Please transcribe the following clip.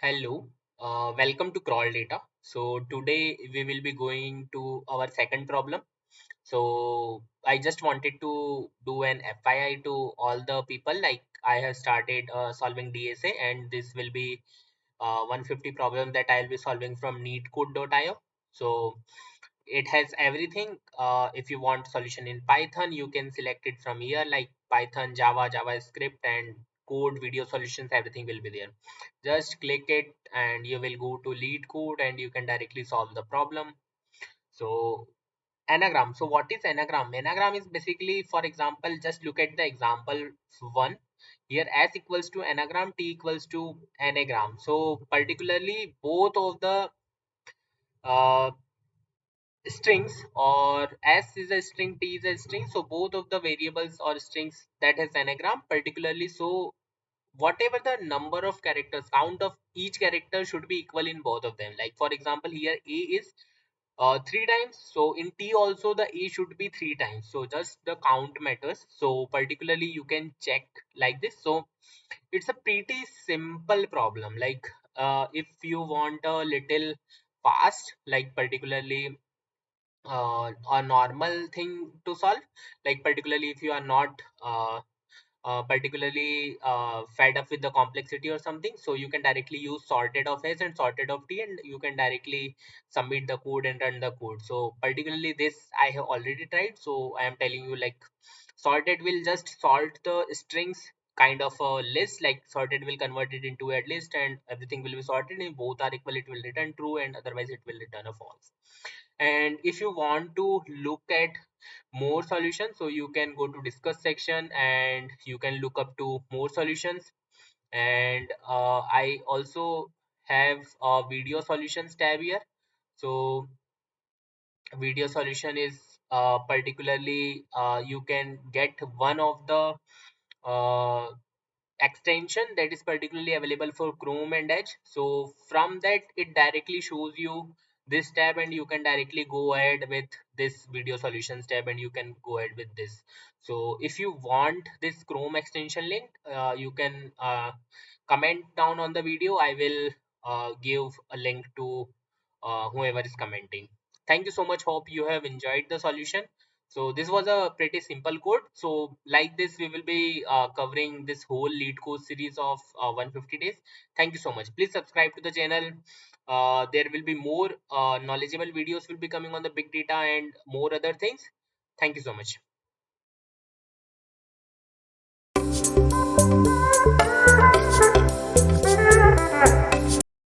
Hello, welcome to Crawl Data. So today we will be going to our second problem. So I just wanted to do an FYI to all the people. Like I have started solving DSA, and this will be 150 problem that I'll be solving from Leetcode.io. So it has everything. If you want solution in Python, you can select it from here, like Python, Java, JavaScript, and code, video solutions. Everything will be there. Just click it, and you will go to Leetcode, and you can directly solve the problem. So anagram. So what is anagram? Anagram is basically, for example, just look at the example one. Here S equals to anagram, T equals to anagram. So particularly both of the uh, strings, or S is a string, T is a string, so both of the variables or strings that has anagram particularly, so whatever the number of characters, count of each character should be equal in both of them. Like for example, here A is 3 times, so in T also the A should be 3 times, so just the count matters. So particularly you can check like this. So it's a pretty simple problem. Like if you want a little fast, like particularly a normal thing to solve, like particularly if you are not particularly fed up with the complexity or something, so you can directly use sorted of S and sorted of T, and you can directly submit the code and run the code. So particularly this I have already tried, so I am telling you, like sorted will just sort the strings kind of a list, like sorted will convert it into a list and everything will be sorted. If both are equal, it will return true, and otherwise it will return a false. And if you want to look at more solutions, so you can go to discuss section and you can look up to more solutions. And I also have a video solutions tab here. So video solution is particularly you can get one of the uh, extension that is particularly available for Chrome and Edge. So from that it directly shows you this tab, and you can directly go ahead with this video solutions tab, and you can go ahead with this. So if you want this Chrome extension link, you can comment down on the video. I will give a link to whoever is commenting. Thank you so much. Hope you have enjoyed the solution. So this was a pretty simple code. So like this, we will be covering this whole Leetcode series of 150 days. Thank you so much. Please subscribe to the channel. There will be more knowledgeable videos will be coming on the big data and more other things. Thank you so much.